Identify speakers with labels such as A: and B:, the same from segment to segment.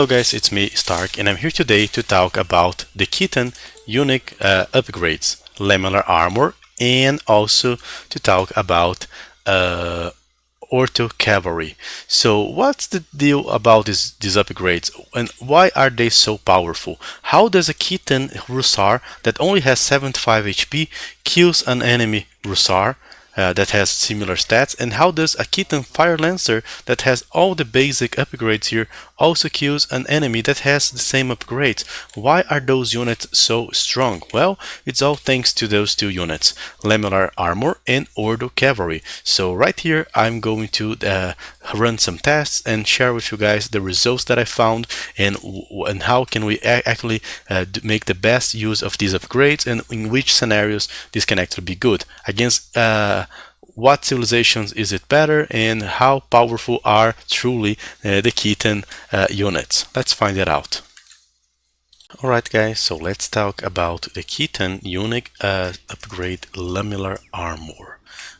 A: Hello guys, it's me, Stark, and I'm here today to talk about the Kithan unique upgrades, Lamellar Armor, and also to talk about uh, Ordo Cavalry. So what's the deal about these upgrades, and why are they so powerful? How does a Kithan Hussar that only has 75 HP kills an enemy Hussar that has similar stats, and how does a Kithan Fire Lancer that has all the basic upgrades here also kills an enemy that has the same upgrades? Why are those units so strong? Well, it's all thanks to those two units, Lamellar Armor and Ordo Cavalry. So right here I'm going to run some tests and share with you guys the results that I found, and how can we actually make the best use of these upgrades, and in which scenarios this can actually be good against what civilizations is it better, and how powerful are truly the Kithan units. Let's find it out. Alright guys, so let's talk about the Kithan unique upgrade, Lamellar Armor.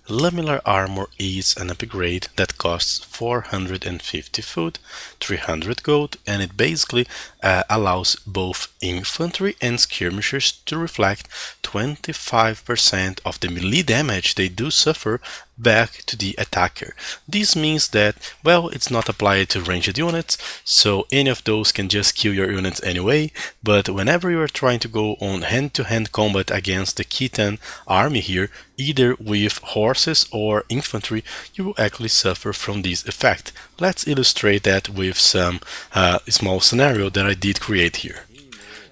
A: Lamellar Armor is an upgrade that costs 450 food, 300 gold, and it basically allows both infantry and skirmishers to reflect 25% of the melee damage they do suffer back to the attacker. This means that, well, it's not applied to ranged units, so any of those can just kill your units anyway, but whenever you are trying to go on hand-to-hand combat against the Kithan army here, either with horses or infantry, you will actually suffer from this effect. Let's illustrate that with some small scenario that I did create here.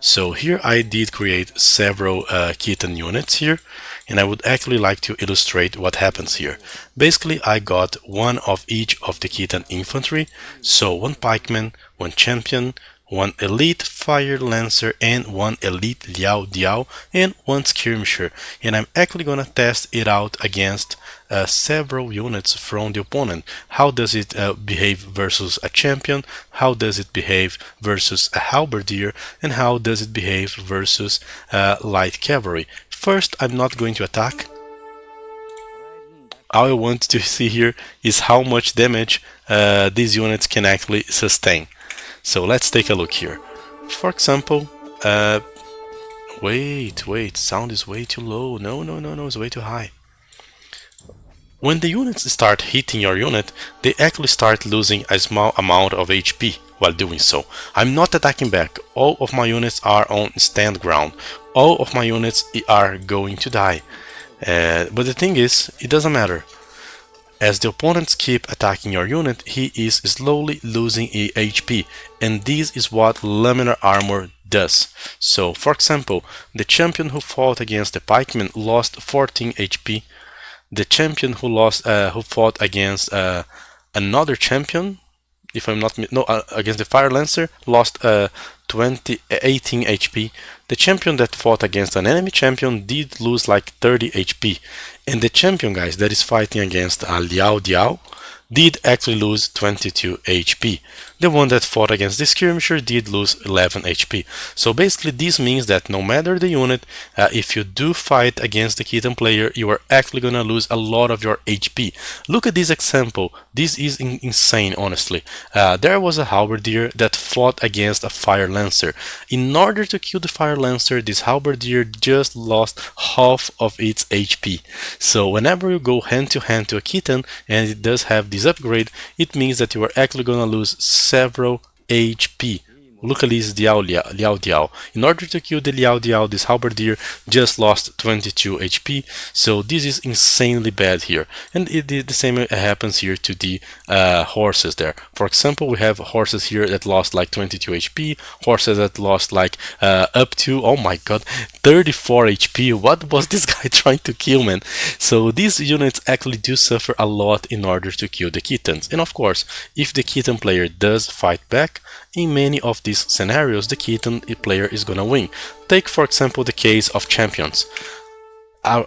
A: So here I did create several Kithan units here, and I would actually like to illustrate what happens here. Basically, I got one of each of the Kithan infantry, so one pikeman, one champion, one elite fire lancer, and one elite Liao Diao, and one skirmisher, and I'm actually gonna test it out against several units from the opponent. How does it behave versus a champion? How does it behave versus a halberdier? And how does it behave versus light cavalry? First, I'm not going to attack. All I want to see here is how much damage these units can actually sustain. So let's take a look here. For example, wait, sound is way too low. No, it's way too high. When the units start hitting your unit, they actually start losing a small amount of HP while doing so. I'm not attacking back. All of my units are on stand ground. All of my units are going to die. But the thing is, it doesn't matter. As the opponents keep attacking your unit, he is slowly losing HP, and this is what Lamellar Armor does. So, for example, the champion who fought against the pikeman lost 14 HP. The champion who fought against another champion, if I'm not against the fire lancer, lost 18 HP. The champion that fought against an enemy champion did lose like 30 HP, and the champion, guys, that is fighting against a Liao Diao did actually lose 22 HP. The one that fought against the skirmisher did lose 11 HP. So basically this means that no matter the unit, if you do fight against the Kithan player, you are actually gonna lose a lot of your HP. Look at this example. This is insane, honestly. There was a halberdier that fought against a fire lancer. In order to kill the fire lancer, this halberdier just lost half of its HP. So whenever you go hand to hand to a Kithan and it does have this upgrade, it means that you are actually gonna lose several HP. Look at this Liao Diao. In order to kill the Liao Diao, this halberdier just lost 22 HP, so this is insanely bad here. And the same happens here to the horses there. For example, we have horses here that lost like 22 HP, horses that lost like up to, oh my god, 34 HP. What was this guy trying to kill, man? So these units actually do suffer a lot in order to kill the Kithans. And of course, if the Kithan player does fight back, in many of these scenarios, the Kithan player is gonna win. Take for example the case of champions. A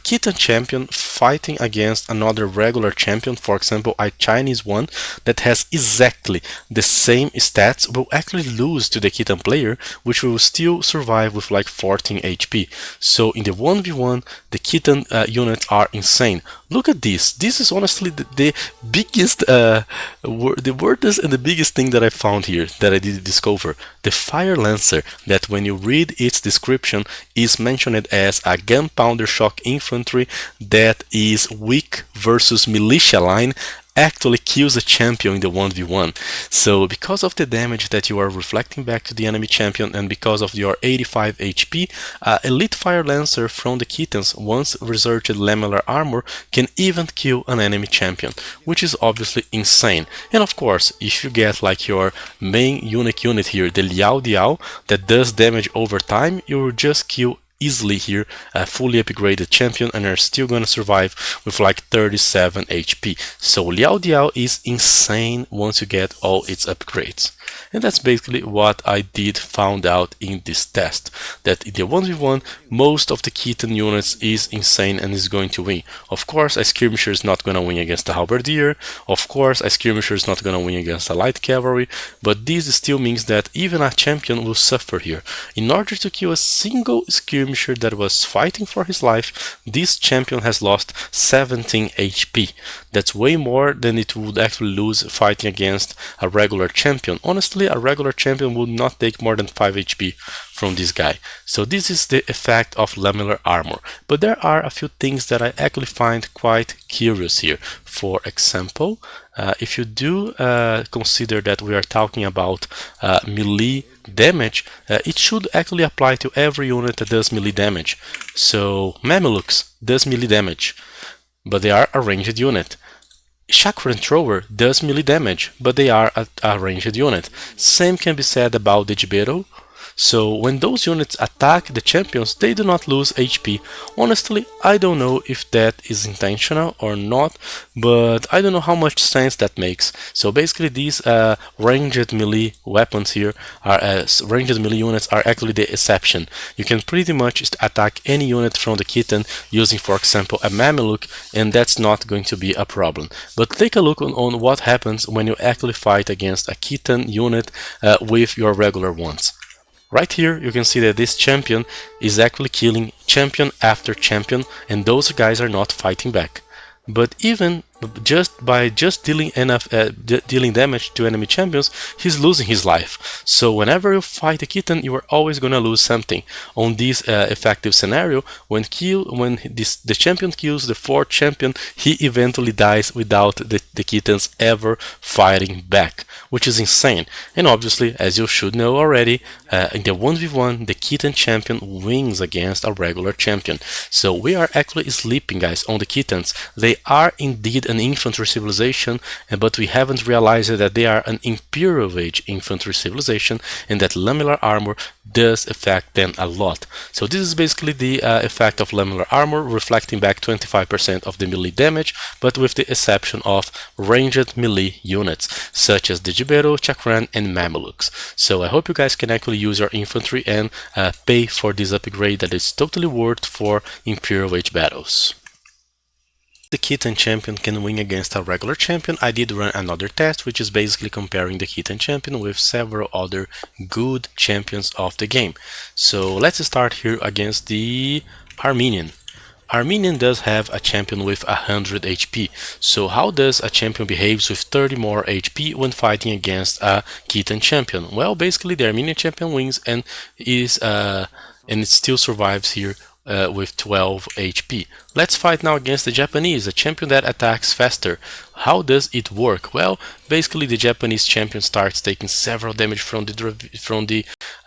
A: Kithan champion fighting against another regular champion, for example a Chinese one that has exactly the same stats, will actually lose to the Kithan player, which will still survive with like 14 HP. So in the 1v1, the Kithan units are insane. Look at this. This is honestly the biggest, the weirdest and the biggest thing that I found here that I did discover. The Fire Lancer, that when you read its description, is mentioned as a gunpowder shock infantry that is weak versus militia line, actually kills a champion in the 1v1. So because of the damage that you are reflecting back to the enemy champion, and because of your 85 HP, Elite Fire Lancer from the Kithans, once researched Lamellar Armor, can even kill an enemy champion, which is obviously insane. And of course, if you get like your main unique unit here, the Liao Diao, that does damage over time, you will just kill easily here a fully upgraded champion, and are still gonna survive with like 37 HP. So Liao Diao is insane once you get all its upgrades. And that's basically what I did found out in this test, that in the 1v1 most of the Kithan units is insane and is going to win. Of course a skirmisher is not gonna win against a halberdier, of course a skirmisher is not gonna win against a light cavalry, but this still means that even a champion will suffer here. In order to kill a single skirmisher that was fighting for his life, this champion has lost 17 HP. That's way more than it would actually lose fighting against a regular champion. Honestly, a regular champion would not take more than 5 HP from this guy. So this is the effect of Lamellar Armor. But there are a few things that I actually find quite curious here. For example, if you do consider that we are talking about melee damage, it should actually apply to every unit that does melee damage. So Mamelukes does melee damage, but they are a ranged unit. Chakran Thrower does melee damage, but they are a ranged unit. Same can be said about the Jibero. So when those units attack the champions, they do not lose HP. Honestly, I don't know if that is intentional or not, but I don't know how much sense that makes. So basically these ranged melee weapons here, ranged melee units are actually the exception. You can pretty much attack any unit from the Kithan using, for example, a Mameluke, and that's not going to be a problem. But take a look on what happens when you actually fight against a Kithan unit with your regular ones. Right here you can see that this champion is actually killing champion after champion, and those guys are not fighting back. But even by dealing dealing damage to enemy champions, he's losing his life. So whenever you fight a Kithan, you are always gonna lose something. On this effective scenario, when the champion kills the fourth champion, he eventually dies without the Kithans ever fighting back, which is insane. And obviously, as you should know already, in the 1v1, the Kithan champion wins against a regular champion. So we are actually sleeping, guys, on the Kithans. They are indeed an infantry civilization, but we haven't realized that they are an Imperial Age infantry civilization, and that Lamellar Armor does affect them a lot. So this is basically the effect of Lamellar Armor, reflecting back 25% of the melee damage, but with the exception of ranged melee units, such as the Jibero, Chakran, and Mamelukes. So I hope you guys can actually use your infantry and pay for this upgrade that is totally worth for Imperial Age battles. The Kithan champion can win against a regular champion. I did run another test, which is basically comparing the Kithan champion with several other good champions of the game. So let's start here against the Armenian. Armenian does have a champion with 100 HP. So how does a champion behaves with 30 more HP when fighting against a Kithan champion? Well, basically the Armenian champion wins and it still survives here with 12 HP. Let's fight now against the Japanese, a champion that attacks faster. How does it work? Well, basically the Japanese champion starts taking several damage from the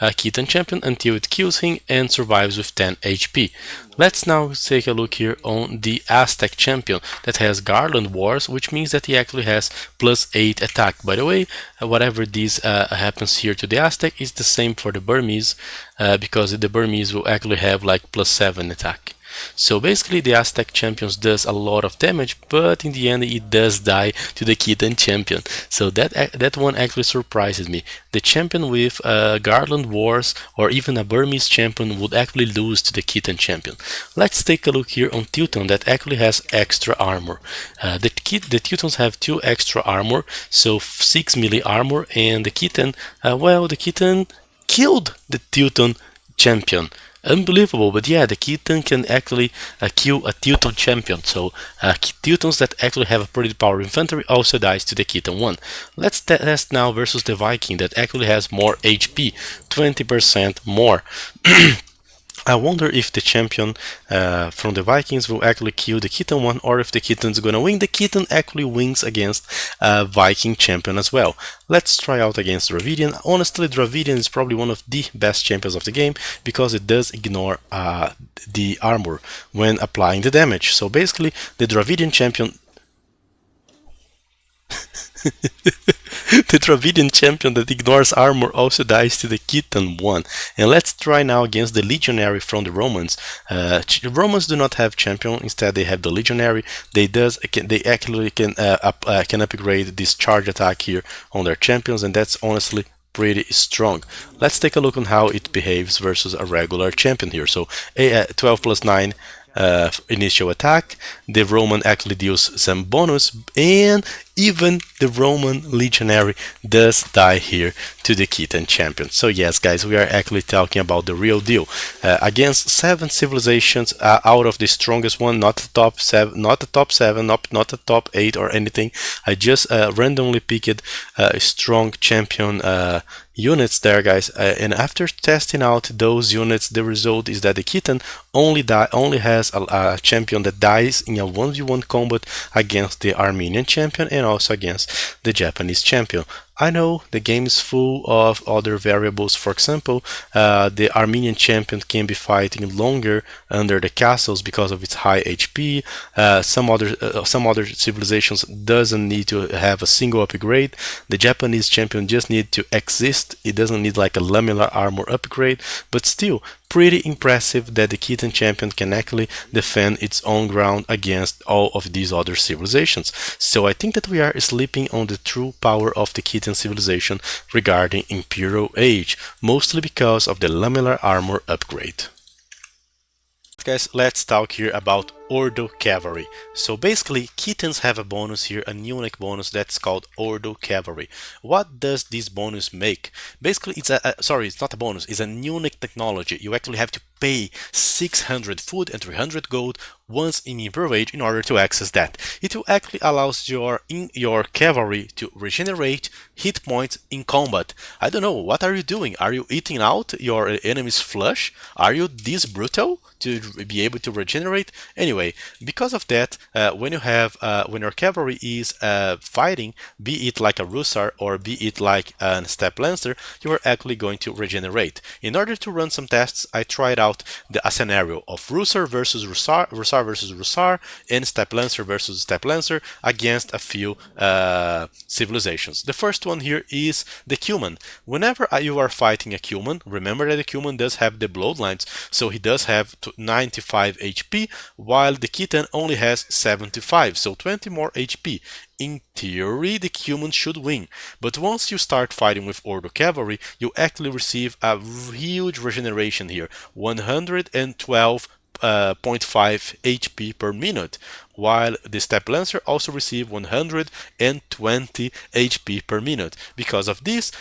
A: Kithan champion until it kills him and survives with 10 HP. Let's now take a look here on the Aztec champion that has Garland Wars, which means that he actually has +8 attack. By the way, whatever this happens here to the Aztec is the same for the Burmese, because the Burmese will actually have like +7 attack. So basically the Aztec champions does a lot of damage, but in the end it does die to the Kithan champion. So that one actually surprises me. The champion with Garland Wars or even a Burmese champion would actually lose to the Kithan champion. Let's take a look here on Teuton that actually has extra armor. The Teutons have 2 extra armor, so 6 melee armor, and the Kithan, well, the Kithan killed the Teuton champion. Unbelievable, but yeah, the Kithan can actually kill a Teuton champion. So Teutons that actually have a pretty power infantry also dies to the Kithan one. Let's test now versus the Viking that actually has more HP, 20% more. I wonder if the champion from the Vikings will actually kill the Kithan one, or if the Kithan's gonna win. The Kithan actually wins against Viking champion as well. Let's try out against Dravidian. Honestly, Dravidian is probably one of the best champions of the game because it does ignore the armor when applying the damage. So basically, the Dravidian champion the Dravidian champion that ignores armor also dies to the Kithan one. And let's try now against the Legionary from the Romans. The Romans do not have champion, instead they have the Legionary. They actually can upgrade this charge attack here on their champions, and that's honestly pretty strong. Let's take a look on how it behaves versus a regular champion here. So 12 plus 9 initial attack. The Roman actually deals some bonus, and even the Roman legionary does die here to the Kithan champion. So yes, guys, we are actually talking about the real deal against 7 civilizations out of the strongest one, not the top 7, not the top 7, not the top 8 or anything. I just randomly picked strong champion units there, guys, and after testing out those units, the result is that the Kithan only has a champion that dies in a 1v1 combat against the Armenian champion and also against the Japanese champion. I know the game is full of other variables. For example, the Armenian champion can be fighting longer under the castles because of its high HP. Some other civilizations doesn't need to have a single upgrade. The Japanese champion just needs to exist. It doesn't need like a Lamellar Armor upgrade, but still pretty impressive that the Kithan champion can actually defend its own ground against all of these other civilizations. So I think that we are sleeping on the true power of the Kithan civilization regarding Imperial Age, mostly because of the Lamellar Armor upgrade. Guys, let's talk here about Ordo Cavalry. So basically, Kithans have a bonus here, a unique bonus that's called Ordo Cavalry. What does this bonus make? Basically, it's it's not a bonus, it's a unique technology. You actually have to pay 600 food and 300 gold once in Imperial Age in order to access that. It will actually allows your cavalry to regenerate hit points in combat. I don't know, what are you doing? Are you eating out your enemy's flesh? Are you this brutal to be able to regenerate? Anyway, because of that, when your cavalry is fighting, be it like a Russar or be it like a Steppe Lancer, you are actually going to regenerate. In order to run some tests, I tried out a scenario of Russar versus Russar, Russar versus Russar, and Steppe Lancer versus Steppe Lancer against a few civilizations. The first one here is the Cuman. Whenever you are fighting a Cuman, remember that the Cuman does have the bloodlines, so he does have 95 HP, while the Kithan only has 75, so 20 more HP. In theory, the Cuman should win, but once you start fighting with Ordo Cavalry, you actually receive a huge regeneration here, 112.5 HP per minute, while the Steppe Lancer also receives 120 HP per minute. Because of this,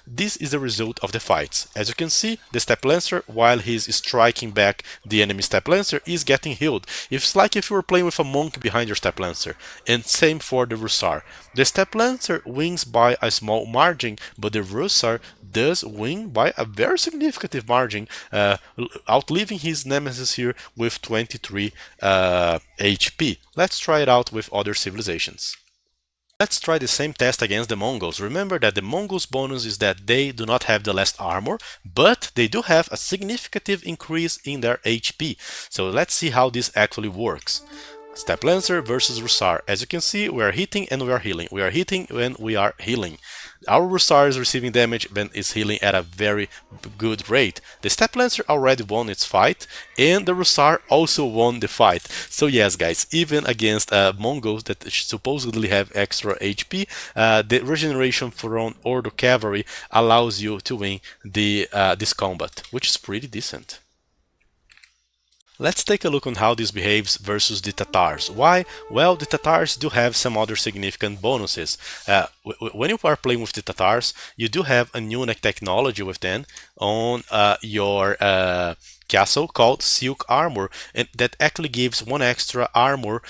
A: this is the result of the fights. As you can see, the Steppe Lancer, while he's striking back the enemy Steppe Lancer, is getting healed. It's like if you were playing with a monk behind your Steppe Lancer. And same for the Russar. The Steppe Lancer wins by a small margin, but the Russar does win by a very significant margin, outliving his nemesis here with 23 HP. Let's try it out with other civilizations. Let's try the same test against the Mongols. Remember that the Mongols' bonus is that they do not have the last armor, but they do have a significant increase in their HP. So let's see how this actually works. Steppe Lancer versus Russar. As you can see, we are hitting and we are healing. We are hitting when we are healing. Our Russar is receiving damage but is healing at a very good rate. The Steppe Lancer already won its fight, and the Russar also won the fight. So yes, guys, even against Mongols that supposedly have extra HP, the regeneration from Ordo Cavalry allows you to win this combat, which is pretty decent. Let's take a look on how this behaves versus the Tatars. Why? Well, the Tatars do have some other significant bonuses. when you are playing with the Tatars, you do have a unique technology with them on your castle called Silk Armor, and that actually gives one extra armor,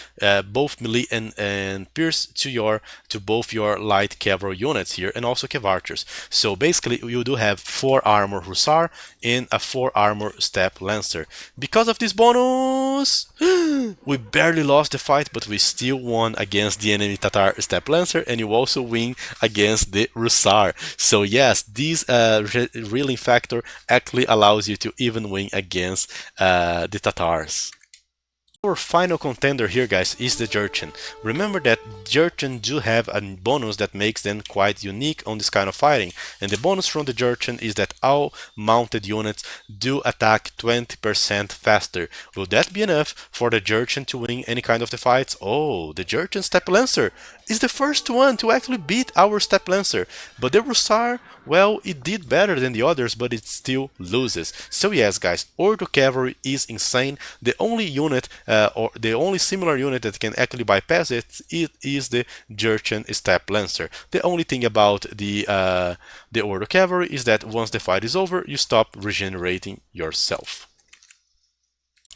A: both melee and pierce to both your light cavalry units here, and also cavarchers. So basically, you do have 4 armor hussar and a 4 armor steppe lancer. Because of this bonus, we barely lost the fight, but we still won against the enemy Tatar steppe lancer, and you also win against the hussar. So yes, this reeling factor actually allows you to even win against the Tatars. Our final contender here, guys, is the Jurchen. Remember that Jurchen do have a bonus that makes them quite unique on this kind of fighting, and the bonus from the Jurchen is that all mounted units do attack 20% faster. Will that be enough for the Jurchen to win any kind of the fights? Oh, the Jurchen Steppe Lancer is the first one to actually beat our Steppe Lancer, but the Russar, well, it did better than the others, but it still loses. So yes, guys, Ordo Cavalry is insane. The only unit, or the only similar unit that can actually bypass it is the Jurchen Steppe Lancer. The only thing about the Ordo Cavalry is that once the fight is over, you stop regenerating yourself.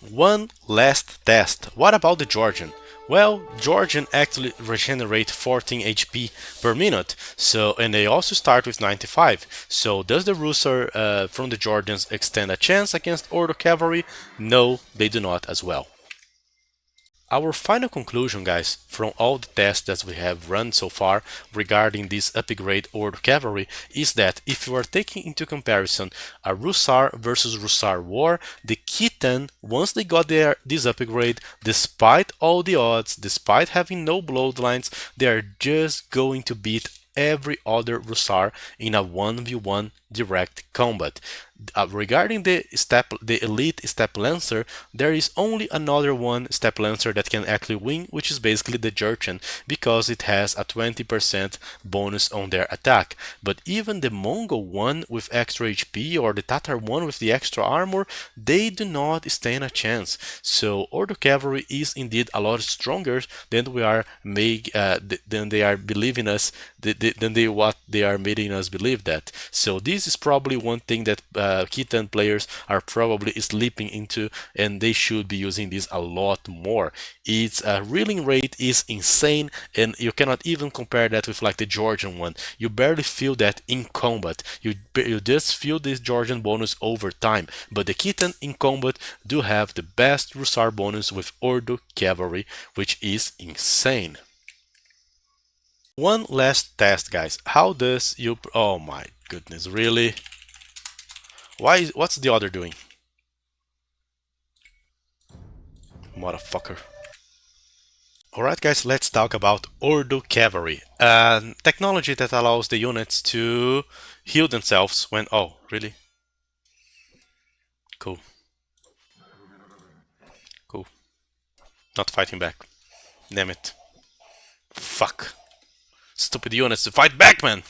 A: One last test. What about the Georgian? Well, Georgian actually regenerate 14 HP per minute, so, and they also start with 95. So does the Russar from the Georgians extend a chance against Ordo Cavalry? No, they do not as well. Our final conclusion, guys, from all the tests that we have run so far regarding this upgrade Ordo Cavalry is that if you are taking into comparison a Russar versus Russar war, the Kithan, once they got this upgrade, despite all the odds, despite having no bloodlines, they are just going to beat every other Russar in a 1v1 direct combat. Regarding the elite Steppe Lancer, there is only another one Steppe Lancer that can actually win, which is basically the Jurchen, because it has a 20% bonus on their attack. But even the Mongol one with extra HP or the Tatar one with the extra armor, they do not stand a chance. So Ordo Cavalry is indeed a lot stronger than we are than they are believing us what they are making us believe that. So this is probably one thing that Kithan players are probably sleeping into, and they should be using this a lot more. Its reeling rate is insane, and you cannot even compare that with like the Georgian one. You barely feel that in combat. You just feel this Georgian bonus over time, but the Kithan in combat do have the best Russar bonus with Ordo Cavalry, which is insane. One last test, guys. How does you... Oh my goodness, really? What's the other doing? Motherfucker. Alright guys, let's talk about Ordo Cavalry. Technology that allows the units to heal themselves when... Oh, really? Cool. Cool. Not fighting back. Damn it. Fuck. Stupid units to fight back, man!